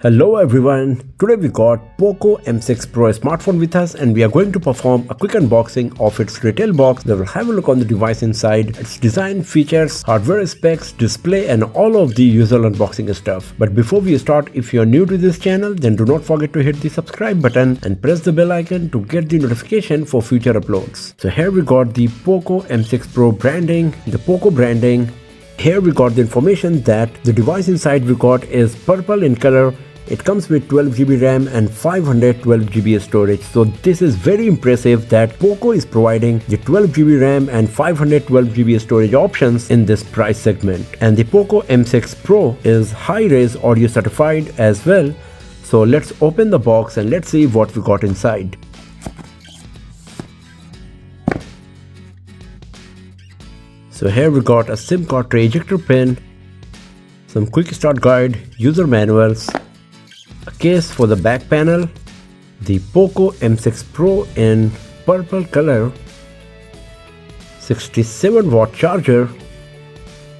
Hello everyone, today we got Poco M6 Pro smartphone with us and we are going to perform a quick unboxing of its retail box. We will have a look on the device inside, its design, features, hardware specs, display and all of the usual unboxing stuff. But before we start, if you are new to this channel, then do not forget to hit the subscribe button and press the bell icon to get the notification for future uploads. So here we got the Poco M6 Pro branding, the Poco branding. Here we got the information that the device inside we got is purple in color. It comes with 12GB RAM and 512GB storage. So this is very impressive that Poco is providing the 12GB RAM and 512GB storage options in this price segment. And the Poco M6 Pro is high-res audio certified as well. So let's open the box and let's see what we got inside. So here we got a SIM card tray ejector pin, some quick start guide, user manuals, a case for the back panel, the Poco M6 Pro in purple color, 67-watt charger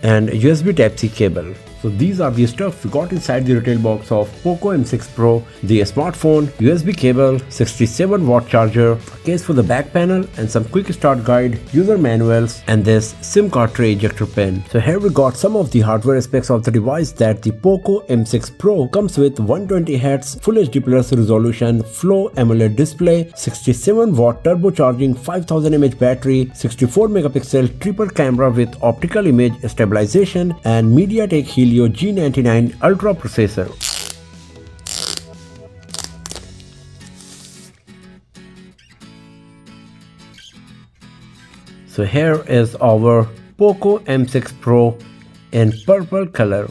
and a USB Type-C cable. So these are the stuff we got inside the retail box of Poco M6 Pro: the smartphone, USB cable, 67-watt charger, a case for the back panel and some quick start guide, user manuals and this SIM card tray ejector pin. So here we got some of the hardware specs of the device that the Poco M6 Pro comes with: 120Hz Full HD Plus resolution, Flow AMOLED display, 67-watt turbocharging, 5000 mAh battery, 64-megapixel triple camera with optical image stabilization and MediaTek Helio G99 Ultra processor. So here is our Poco M6 Pro in purple color.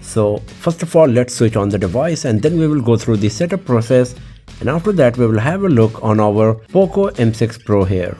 So first of all, let's switch on the device and then we will go through the setup process, and after that we will have a look on our Poco M6 Pro here.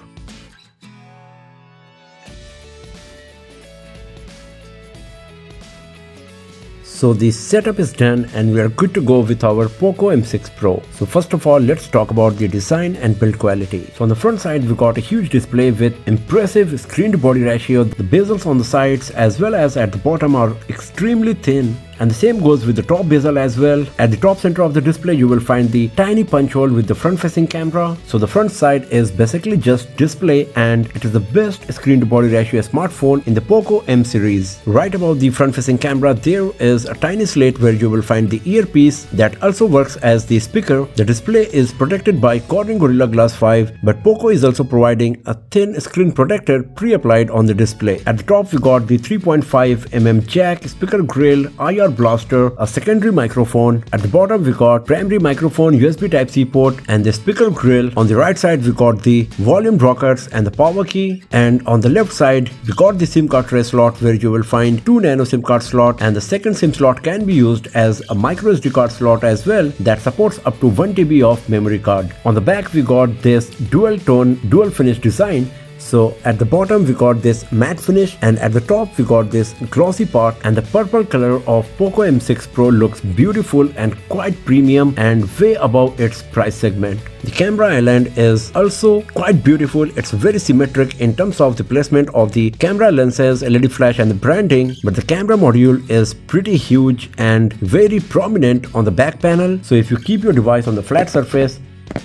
So the setup is done and we are good to go with our Poco M6 Pro. So first of all, let's talk about the design and build quality. So on the front side, we got a huge display with impressive screen to body ratio. The bezels on the sides as well as at the bottom are extremely thin. And the same goes with the top bezel as well. At the top center of the display, you will find the tiny punch hole with the front facing camera. So the front side is basically just display and it is the best screen to body ratio smartphone in the Poco M series. Right above the front facing camera, there is a tiny slit where you will find the earpiece that also works as the speaker. The display is protected by Corning Gorilla Glass 5, but Poco is also providing a thin screen protector pre-applied on the display. At the top, we got the 3.5mm jack, speaker grill, IR blaster, a secondary microphone. At the bottom we got primary microphone, USB Type-C port and the speaker grill. On the right side we got the volume rockers and the power key, and on the left side we got the SIM card tray slot where you will find 2 nano SIM card slot, and the second SIM slot can be used as a micro SD card slot as well that supports up to 1 TB of memory card. On the back we got this dual tone dual finish design. So at the bottom we got this matte finish and at the top we got this glossy part, and the purple color of Poco M6 Pro looks beautiful and quite premium and way above its price segment. The camera island is also quite beautiful. It's very symmetric in terms of the placement of the camera lenses, LED flash and the branding, but the camera module is pretty huge and very prominent on the back panel. So if you keep your device on the flat surface,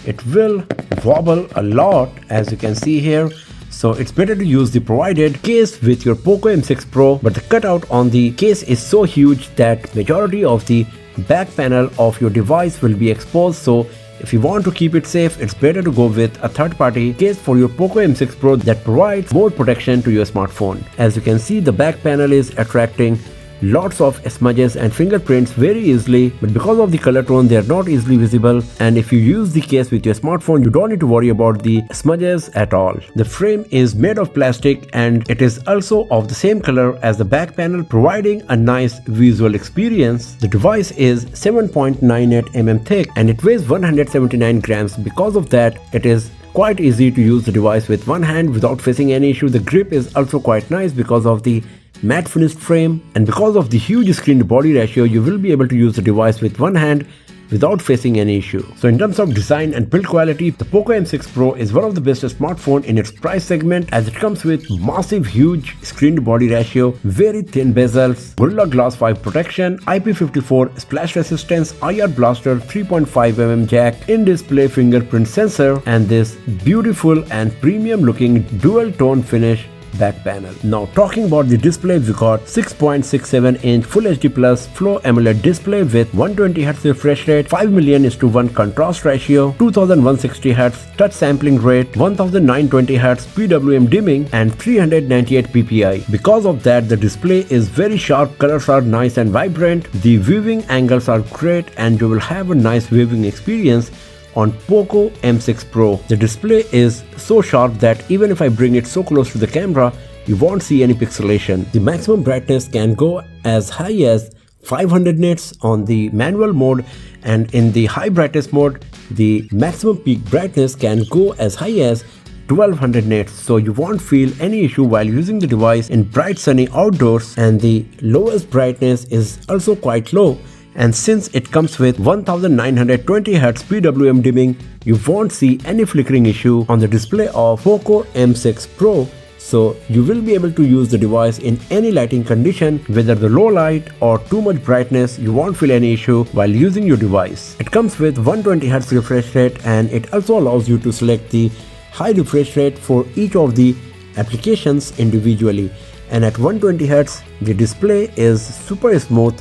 it will wobble a lot, as you can see here. So it's better to use the provided case with your Poco M6 Pro, but the cutout on the case is so huge that majority of the back panel of your device will be exposed. So if you want to keep it safe, it's better to go with a third-party case for your Poco M6 Pro that provides more protection to your smartphone. As you can see, the back panel is attracting lots of smudges and fingerprints very easily, but because of the color tone they are not easily visible, and if you use the case with your smartphone you don't need to worry about the smudges at all. The frame is made of plastic and it is also of the same color as the back panel, providing a nice visual experience. The device is 7.98mm thick and it weighs 179 grams. Because of that, it is quite easy to use the device with one hand without facing any issue. The grip is also quite nice because of the matte finished frame, and because of the huge screen to body ratio you will be able to use the device with one hand without facing any issue. So in terms of design and build quality, the Poco M6 Pro is one of the best smartphone in its price segment, as it comes with massive huge screen to body ratio, very thin bezels, Gorilla Glass 5 protection, IP54 splash resistance, IR blaster 3.5mm jack, in-display fingerprint sensor, and this beautiful and premium looking dual tone finish back panel. Now talking about the display, we got 6.67 inch Full HD Plus Flow AMOLED display with 120Hz refresh rate, 5:1 contrast ratio, 2160Hz touch sampling rate, 1920Hz PWM dimming, and 398 ppi. Because of that, the display is very sharp, colors are nice and vibrant, the viewing angles are great, and you will have a nice viewing experience on Poco M6 Pro. The display is so sharp that even if I bring it so close to the camera, you won't see any pixelation. The maximum brightness can go as high as 500 nits on the manual mode, and in the high brightness mode, the maximum peak brightness can go as high as 1200 nits, so you won't feel any issue while using the device in bright sunny outdoors. And the lowest brightness is also quite low, and since it comes with 1920Hz PWM dimming, you won't see any flickering issue on the display of Poco M6 Pro. So you will be able to use the device in any lighting condition, whether the low light or too much brightness, you won't feel any issue while using your device. It comes with 120Hz refresh rate, and it also allows you to select the high refresh rate for each of the applications individually. And at 120Hz, the display is super smooth.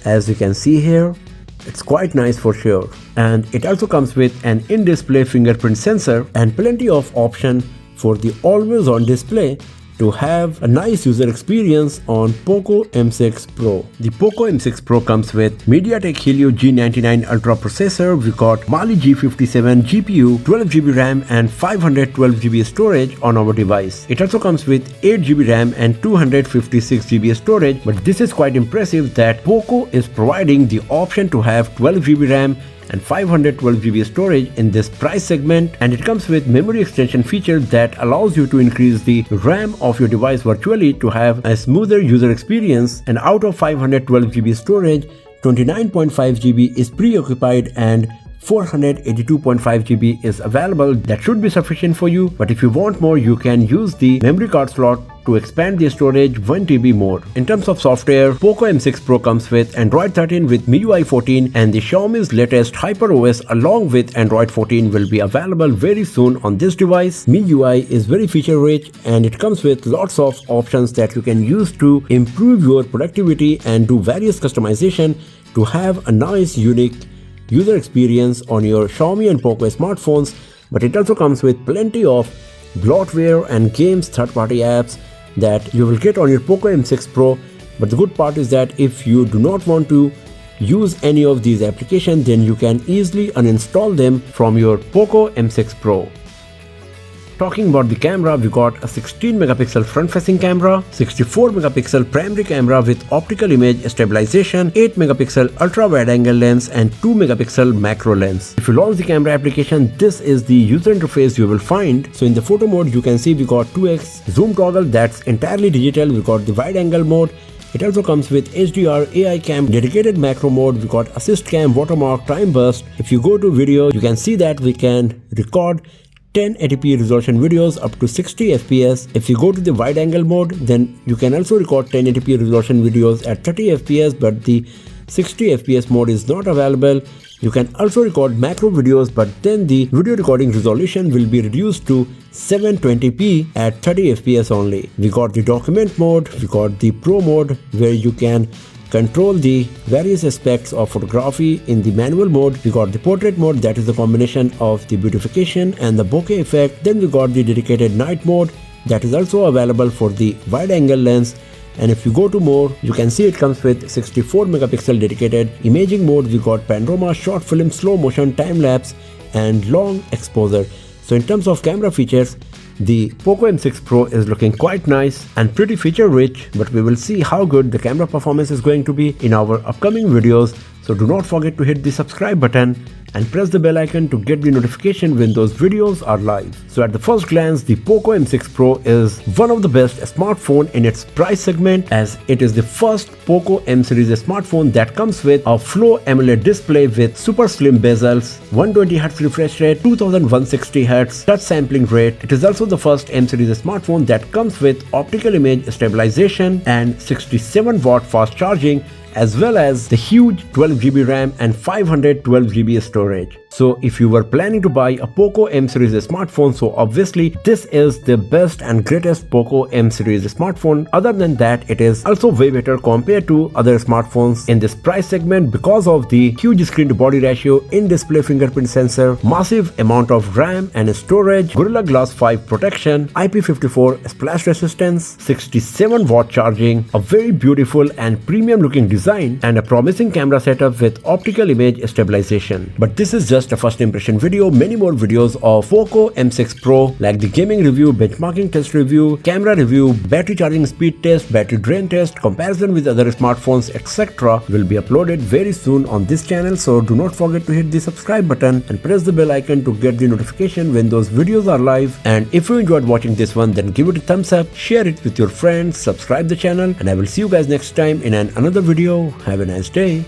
As you can see here, it's quite nice for sure. And it also comes with an in-display fingerprint sensor and plenty of option for the always on display to have a nice user experience on Poco M6 Pro. The Poco M6 Pro comes with MediaTek Helio G99 Ultra processor. We got Mali G57 GPU, 12GB RAM and 512GB storage on our device. It also comes with 8GB RAM and 256GB storage, but this is quite impressive that Poco is providing the option to have 12GB RAM and 512GB storage in this price segment, and it comes with memory extension feature that allows you to increase the RAM of your device virtually to have a smoother user experience. And out of 512GB storage, 29.5GB is preoccupied and 482.5GB is available. That should be sufficient for you, but if you want more, you can use the memory card slot to expand the storage 1TB more. In terms of software, Poco M6 Pro comes with Android 13 with MIUI 14, and the Xiaomi's latest HyperOS along with Android 14 will be available very soon on this device. MIUI is very feature rich, and it comes with lots of options that you can use to improve your productivity and do various customization to have a nice unique user experience on your Xiaomi and Poco smartphones. But it also comes with plenty of bloatware and games third-party apps that you will get on your Poco M6 Pro. But the good part is that if you do not want to use any of these applications, then you can easily uninstall them from your Poco M6 Pro. Talking about the camera, we got a 16MP front-facing camera, 64MP primary camera with optical image stabilization, 8MP ultra-wide-angle lens, and 2MP macro lens. If you launch the camera application, this is the user interface you will find. So in the photo mode, you can see we got 2x zoom toggle that's entirely digital. We got the wide-angle mode. It also comes with HDR, AI cam, dedicated macro mode. We got assist cam, watermark, time burst. If you go to video, you can see that we can record 1080p resolution videos up to 60 fps. If you go to the wide angle mode, then you can also record 1080p resolution videos at 30 fps, but the 60 fps mode is not available. You can also record macro videos, but then the video recording resolution will be reduced to 720p at 30 fps only. We got the document mode, we got the pro mode where you can control the various aspects of photography. In the manual mode, we got the portrait mode, that is the combination of the beautification and the bokeh effect. Then we got the dedicated night mode that is also available for the wide angle lens. And if you go to more, you can see it comes with 64MP dedicated imaging mode. We got panorama, short film, slow motion, time lapse and long exposure. So in terms of camera features, the Poco M6 Pro is looking quite nice and pretty feature rich, but we will see how good the camera performance is going to be in our upcoming videos. So do not forget to hit the subscribe button and press the bell icon to get the notification when those videos are live. So at the first glance, the Poco M6 Pro is one of the best smartphone in its price segment, as it is the first Poco M series smartphone that comes with a Flow AMOLED display with super slim bezels, 120Hz refresh rate, 2160Hz touch sampling rate. It is also the first M series smartphone that comes with optical image stabilization and 67-watt fast charging, as well as the huge 12GB RAM and 512GB storage. So if you were planning to buy a Poco M series smartphone, so obviously this is the best and greatest Poco M series smartphone. Other than that, it is also way better compared to other smartphones in this price segment because of the huge screen to body ratio, in-display fingerprint sensor, massive amount of RAM and storage, Gorilla Glass 5 protection, IP54 splash resistance, 67-watt charging, a very beautiful and premium looking design, and a promising camera setup with optical image stabilization. But this is just a first impression video. Many more videos of Poco M6 Pro, like the gaming review, benchmarking test review, camera review, battery charging speed test, battery drain test, comparison with other smartphones, etc. will be uploaded very soon on this channel. So do not forget to hit the subscribe button and press the bell icon to get the notification when those videos are live. And if you enjoyed watching this one, then give it a thumbs up, share it with your friends, subscribe the channel, and I will see you guys next time in another video. Have a nice day.